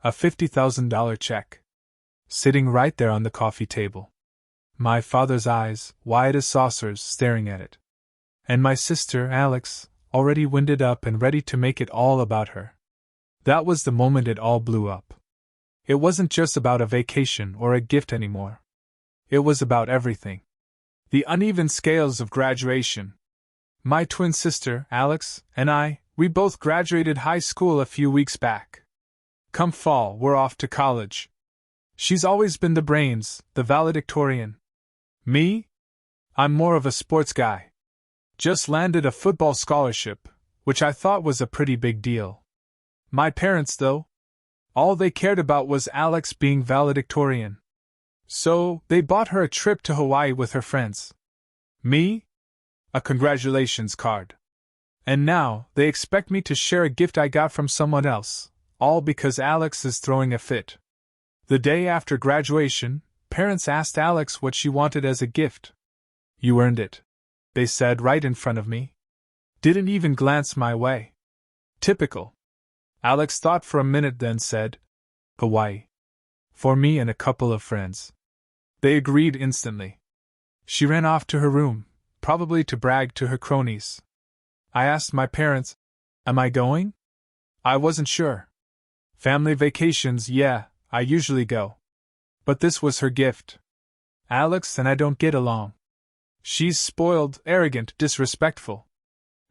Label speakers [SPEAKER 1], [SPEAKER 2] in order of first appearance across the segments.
[SPEAKER 1] A $50,000 check. Sitting right there on the coffee table. My father's eyes, wide as saucers, staring at it. And my sister, Alex, already winded up and ready to make it all about her. That was the moment it all blew up. It wasn't just about a vacation or a gift anymore. It was about everything. The uneven scales of graduation. My twin sister, Alex, and I, we both graduated high school a few weeks back. Come fall, we're off to college. She's always been the brains, the valedictorian. Me? I'm more of a sports guy. Just landed a football scholarship, which I thought was a pretty big deal. My parents, though, all they cared about was Alex being valedictorian. So, they bought her a trip to Hawaii with her friends. Me? A congratulations card. And now, they expect me to share a gift I got from someone else, all because Alex is throwing a fit. The day after graduation, parents asked Alex what she wanted as a gift. You earned it, they said right in front of me. Didn't even glance my way. Typical. Alex thought for a minute, then said, Hawaii. For me and a couple of friends. They agreed instantly. She ran off to her room, probably to brag to her cronies. I asked my parents, am I going? I wasn't sure. Family vacations, yeah, I usually go. But this was her gift. Alex and I don't get along. She's spoiled, arrogant, disrespectful.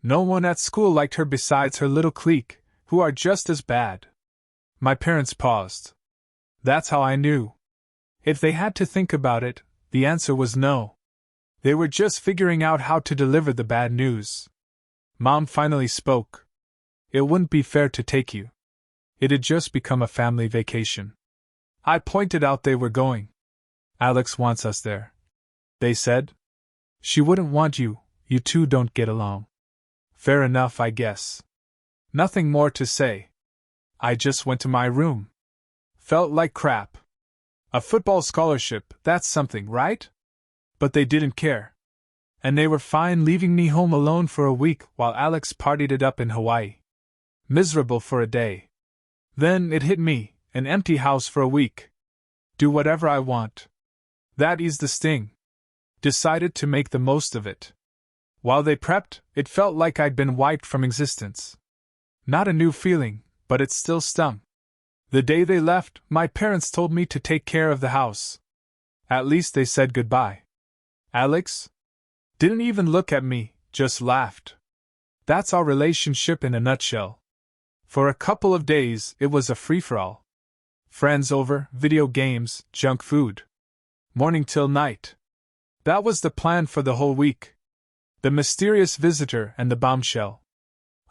[SPEAKER 1] No one at school liked her besides her little clique, who are just as bad. My parents paused. That's how I knew. If they had to think about it, the answer was no. They were just figuring out how to deliver the bad news. Mom finally spoke. It wouldn't be fair to take you. It had just become a family vacation. I pointed out they were going. Alex wants us there, they said. She wouldn't want you, you two don't get along. Fair enough, I guess. Nothing more to say. I just went to my room. Felt like crap. A football scholarship, that's something, right? But they didn't care. And they were fine leaving me home alone for a week while Alex partied it up in Hawaii. Miserable for a day. Then it hit me, an empty house for a week. Do whatever I want. That eased the sting. Decided to make the most of it. While they prepped, it felt like I'd been wiped from existence. Not a new feeling, but it still stung. The day they left, my parents told me to take care of the house. At least they said goodbye. Alex? Didn't even look at me, just laughed. That's our relationship in a nutshell. For a couple of days, it was a free-for-all. Friends over, video games, junk food. Morning till night. That was the plan for the whole week. The mysterious visitor and the bombshell.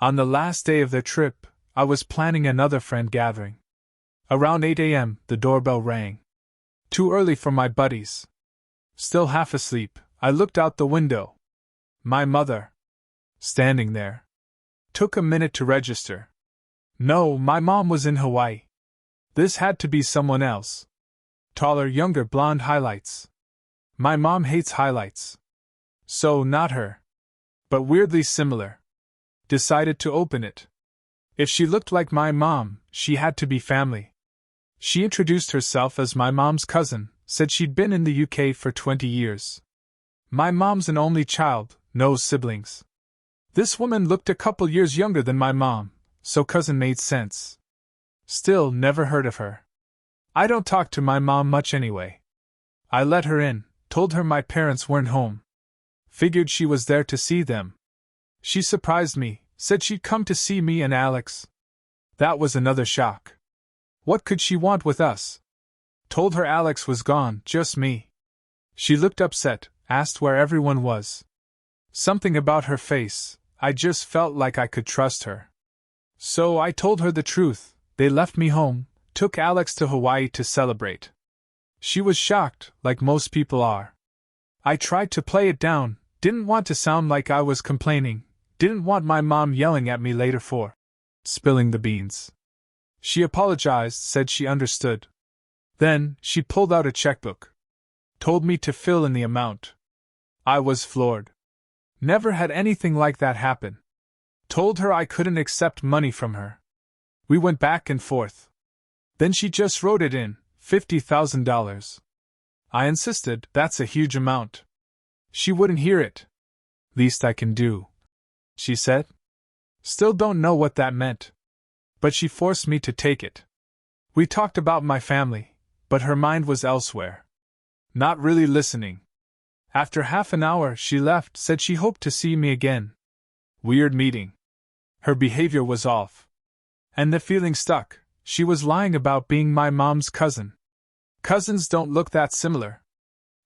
[SPEAKER 1] On the last day of their trip, I was planning another friend gathering. Around 8 a.m., the doorbell rang. Too early for my buddies. Still half asleep, I looked out the window. My mother. Standing there. Took a minute to register. No, my mom was in Hawaii. This had to be someone else. Taller, younger, blonde highlights. My mom hates highlights. So, not her. But weirdly similar. Decided to open it. If she looked like my mom, she had to be family. She introduced herself as my mom's cousin, said she'd been in the UK for 20 years. My mom's an only child, no siblings. This woman looked a couple years younger than my mom, so cousin made sense. Still, never heard of her. I don't talk to my mom much anyway. I let her in, told her my parents weren't home. Figured she was there to see them. She surprised me, said she'd come to see me and Alex. That was another shock. What could she want with us? Told her Alex was gone, just me. She looked upset, asked where everyone was. Something about her face, I just felt like I could trust her. So I told her the truth, they left me home, took Alex to Hawaii to celebrate. She was shocked, like most people are. I tried to play it down, didn't want to sound like I was complaining, didn't want my mom yelling at me later for spilling the beans. She apologized, said she understood. Then, she pulled out a checkbook. Told me to fill in the amount. I was floored. Never had anything like that happen. Told her I couldn't accept money from her. We went back and forth. Then she just wrote it in, $50,000. I insisted, that's a huge amount. She wouldn't hear it. Least I can do, she said. Still don't know what that meant. But she forced me to take it. We talked about my family, but her mind was elsewhere. Not really listening. After half an hour she left, said she hoped to see me again. Weird meeting. Her behavior was off. And the feeling stuck, she was lying about being my mom's cousin. Cousins don't look that similar.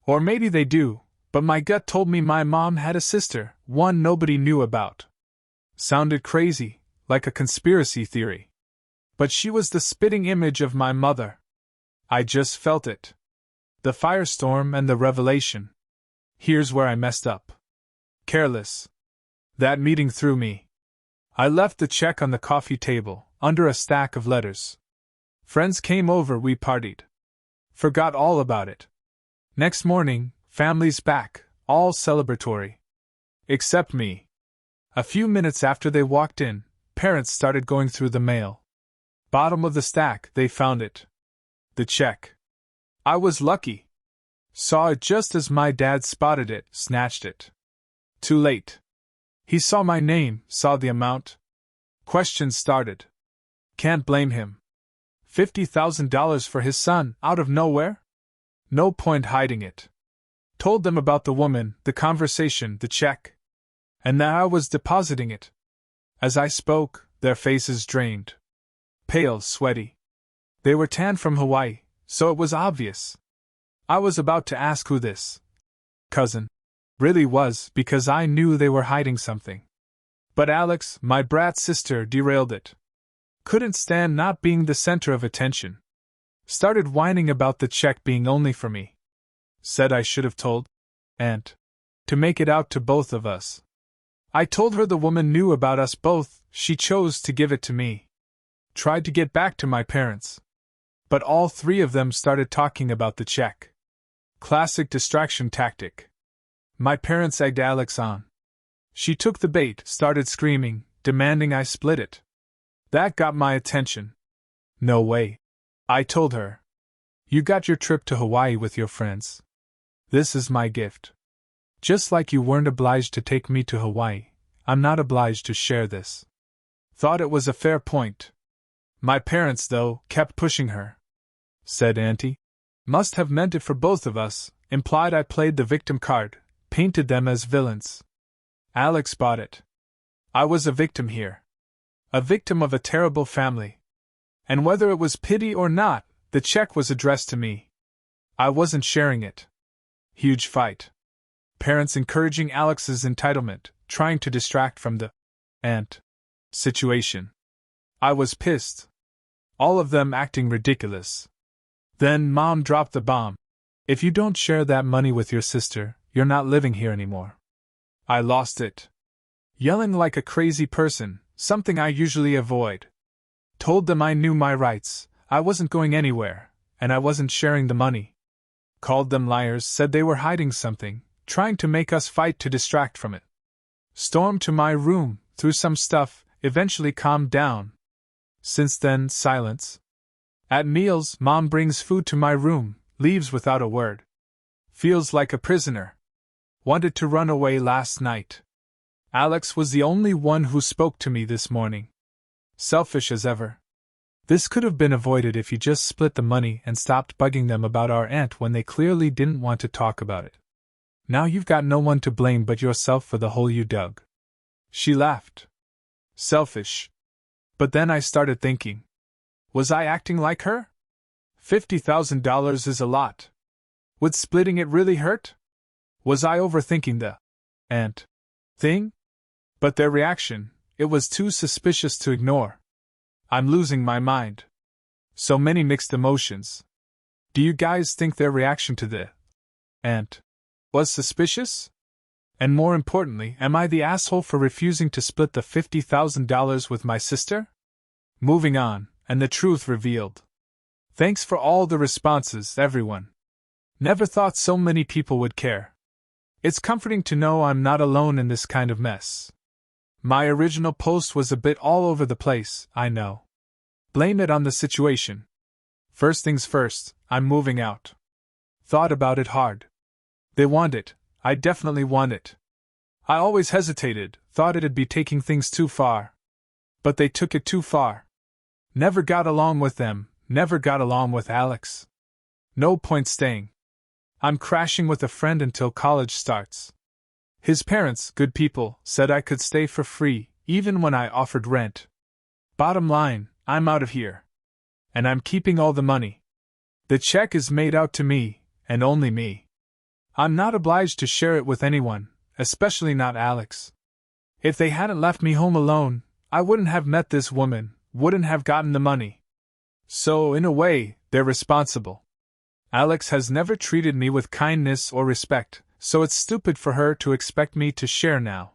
[SPEAKER 1] Or maybe they do, but my gut told me my mom had a sister, one nobody knew about. Sounded crazy, like a conspiracy theory. But she was the spitting image of my mother. I just felt it. The firestorm and the revelation. Here's where I messed up. Careless. That meeting threw me. I left the check on the coffee table, under a stack of letters. Friends came over, we partied. Forgot all about it. Next morning, family's back, all celebratory. Except me. A few minutes after they walked in, parents started going through the mail. Bottom of the stack, they found it. The check. I was lucky. Saw it just as my dad spotted it, snatched it. Too late. He saw my name, saw the amount. Questions started. Can't blame him. $50,000 for his son, out of nowhere? No point hiding it. Told them about the woman, the conversation, the check. And that I was depositing it. As I spoke, their faces drained. Pale, sweaty. They were tanned from Hawaii, so it was obvious. I was about to ask who this cousin really was, because I knew they were hiding something. But Alex, my brat sister, derailed it. Couldn't stand not being the center of attention. Started whining about the check being only for me. Said I should have told Aunt to make it out to both of us. I told her the woman knew about us both, she chose to give it to me. Tried to get back to my parents. But all three of them started talking about the check. Classic distraction tactic. My parents egged Alex on. She took the bait, started screaming, demanding I split it. That got my attention. No way. I told her. You got your trip to Hawaii with your friends. This is my gift. Just like you weren't obliged to take me to Hawaii, I'm not obliged to share this. Thought it was a fair point. My parents, though, kept pushing her. Said Auntie. Must have meant it for both of us, implied I played the victim card, painted them as villains. Alex bought it. I was a victim here. A victim of a terrible family. And whether it was pity or not, the check was addressed to me. I wasn't sharing it. Huge fight. Parents encouraging Alex's entitlement, trying to distract from the aunt situation. I was pissed. All of them acting ridiculous. Then Mom dropped the bomb. If you don't share that money with your sister, you're not living here anymore. I lost it. Yelling like a crazy person, something I usually avoid. Told them I knew my rights, I wasn't going anywhere, and I wasn't sharing the money. Called them liars, said they were hiding something, trying to make us fight to distract from it. Stormed to my room, threw some stuff, eventually calmed down. Since then, silence. At meals, Mom brings food to my room, leaves without a word. Feels like a prisoner. Wanted to run away last night. Alex was the only one who spoke to me this morning. Selfish as ever. This could have been avoided if you just split the money and stopped bugging them about our aunt when they clearly didn't want to talk about it. Now you've got no one to blame but yourself for the hole you dug. She laughed. Selfish. But then I started thinking. Was I acting like her? $50,000 is a lot. Would splitting it really hurt? Was I overthinking the aunt thing? But their reaction, it was too suspicious to ignore. I'm losing my mind. So many mixed emotions. Do you guys think their reaction to the aunt was suspicious? And more importantly, am I the asshole for refusing to split the $50,000 with my sister? Moving on, and the truth revealed. Thanks for all the responses, everyone. Never thought so many people would care. It's comforting to know I'm not alone in this kind of mess. My original post was a bit all over the place, I know. Blame it on the situation. First things first, I'm moving out. Thought about it hard. They want it, I definitely want it. I always hesitated, thought it'd be taking things too far. But they took it too far. Never got along with them, never got along with Alex. No point staying. I'm crashing with a friend until college starts. His parents, good people, said I could stay for free, even when I offered rent. Bottom line, I'm out of here. And I'm keeping all the money. The check is made out to me, and only me. I'm not obliged to share it with anyone, especially not Alex. If they hadn't left me home alone, I wouldn't have met this woman, wouldn't have gotten the money. So, in a way, they're responsible. Alex has never treated me with kindness or respect, so it's stupid for her to expect me to share now.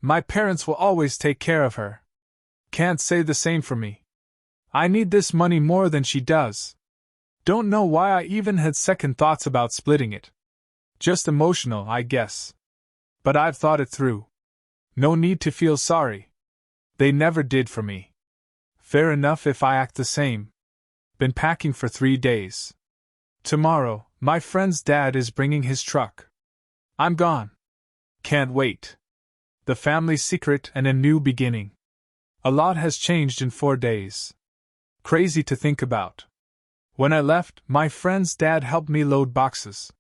[SPEAKER 1] My parents will always take care of her. Can't say the same for me. I need this money more than she does. Don't know why I even had second thoughts about splitting it. Just emotional, I guess. But I've thought it through. No need to feel sorry. They never did for me. Fair enough if I act the same. Been packing for 3 days. Tomorrow, my friend's dad is bringing his truck. I'm gone. Can't wait. The family secret and a new beginning. A lot has changed in 4 days. Crazy to think about. When I left, my friend's dad helped me load boxes.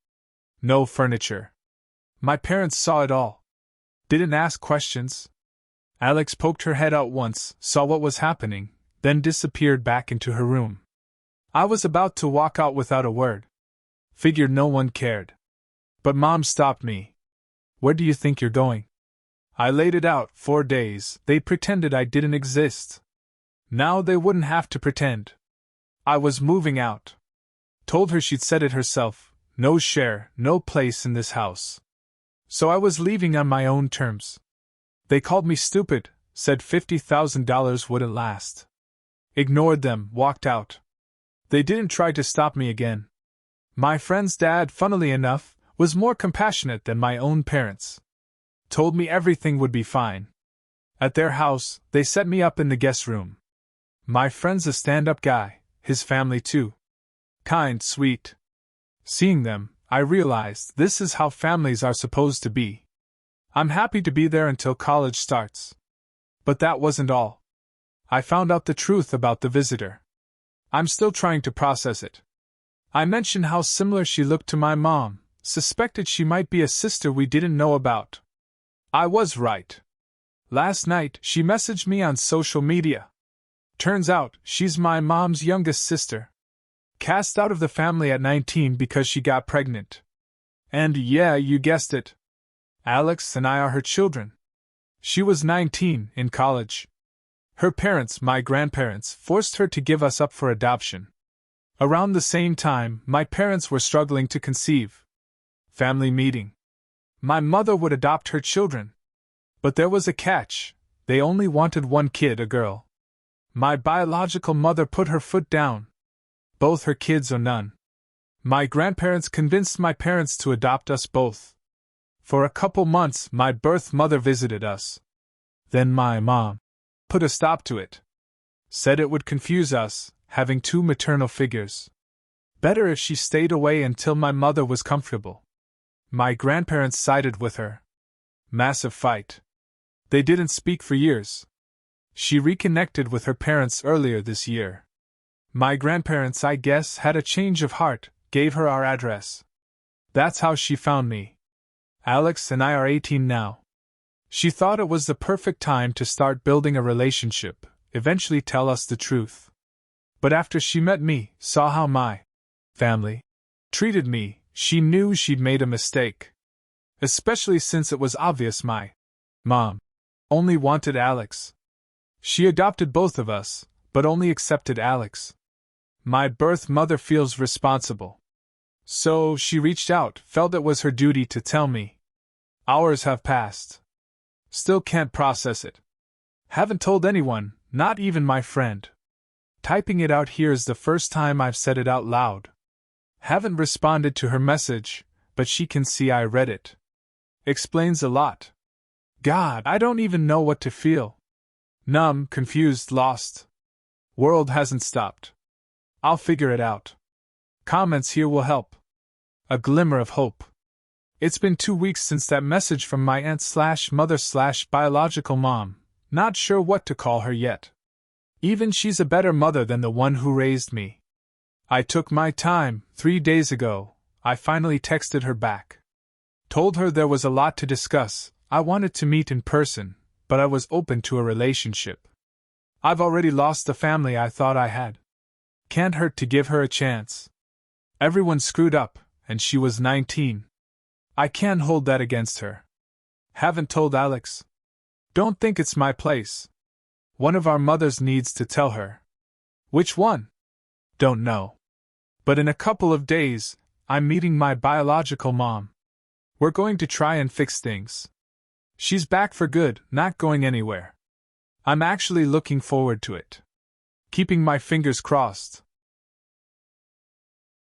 [SPEAKER 1] No furniture. My parents saw it all. Didn't ask questions. Alex poked her head out once, saw what was happening, then disappeared back into her room. I was about to walk out without a word. Figured no one cared. But Mom stopped me. Where do you think you're going? I laid it out, 4 days, they pretended I didn't exist. Now they wouldn't have to pretend. I was moving out. Told her she'd said it herself, no share, no place in this house. So I was leaving on my own terms. They called me stupid, said $50,000 wouldn't last. Ignored them, walked out. They didn't try to stop me again. My friend's dad, funnily enough, was more compassionate than my own parents. Told me everything would be fine. At their house, they set me up in the guest room. My friend's a stand-up guy, his family too. Kind, sweet. Seeing them, I realized this is how families are supposed to be. I'm happy to be there until college starts. But that wasn't all. I found out the truth about the visitor. I'm still trying to process it. I mentioned how similar she looked to my mom, suspected she might be a sister we didn't know about. I was right. Last night, she messaged me on social media. Turns out, she's my mom's youngest sister. Cast out of the family at 19 because she got pregnant. And yeah, you guessed it. Alex and I are her children. She was 19, in college. Her parents, my grandparents, forced her to give us up for adoption. Around the same time, my parents were struggling to conceive. Family meeting. My mother would adopt her children. But there was a catch. They only wanted one kid, a girl. My biological mother put her foot down. Both her kids or none. My grandparents convinced my parents to adopt us both. For a couple months, my birth mother visited us. Then my mom put a stop to it. Said it would confuse us, having 2 maternal figures. Better if she stayed away until my mother was comfortable. My grandparents sided with her. Massive fight. They didn't speak for years. She reconnected with her parents earlier this year. My grandparents, I guess, had a change of heart, gave her our address. That's how she found me. Alex and I are 18 now. She thought it was the perfect time to start building a relationship, eventually tell us the truth. But after she met me, saw how my family treated me, she knew she'd made a mistake. Especially since it was obvious my mom only wanted Alex. She adopted both of us, but only accepted Alex. My birth mother feels responsible. So she reached out, felt it was her duty to tell me. Hours have passed. Still can't process it. Haven't told anyone, not even my friend. Typing it out here is the first time I've said it out loud. Haven't responded to her message, but she can see I read it. Explains a lot. God, I don't even know what to feel. Numb, confused, lost. World hasn't stopped. I'll figure it out. Comments here will help. A glimmer of hope. It's been 2 weeks since that message from my aunt/mother/biological mom. Not sure what to call her yet. Even she's a better mother than the one who raised me. I took my time. 3 days ago, I finally texted her back. Told her there was a lot to discuss. I wanted to meet in person, but I was open to a relationship. I've already lost the family I thought I had. Can't hurt to give her a chance. Everyone screwed up, and she was 19. I can't hold that against her. Haven't told Alex. Don't think it's my place. One of our mothers needs to tell her. Which one? Don't know. But in a couple of days, I'm meeting my biological mom. We're going to try and fix things. She's back for good, not going anywhere. I'm actually looking forward to it. Keeping my fingers crossed.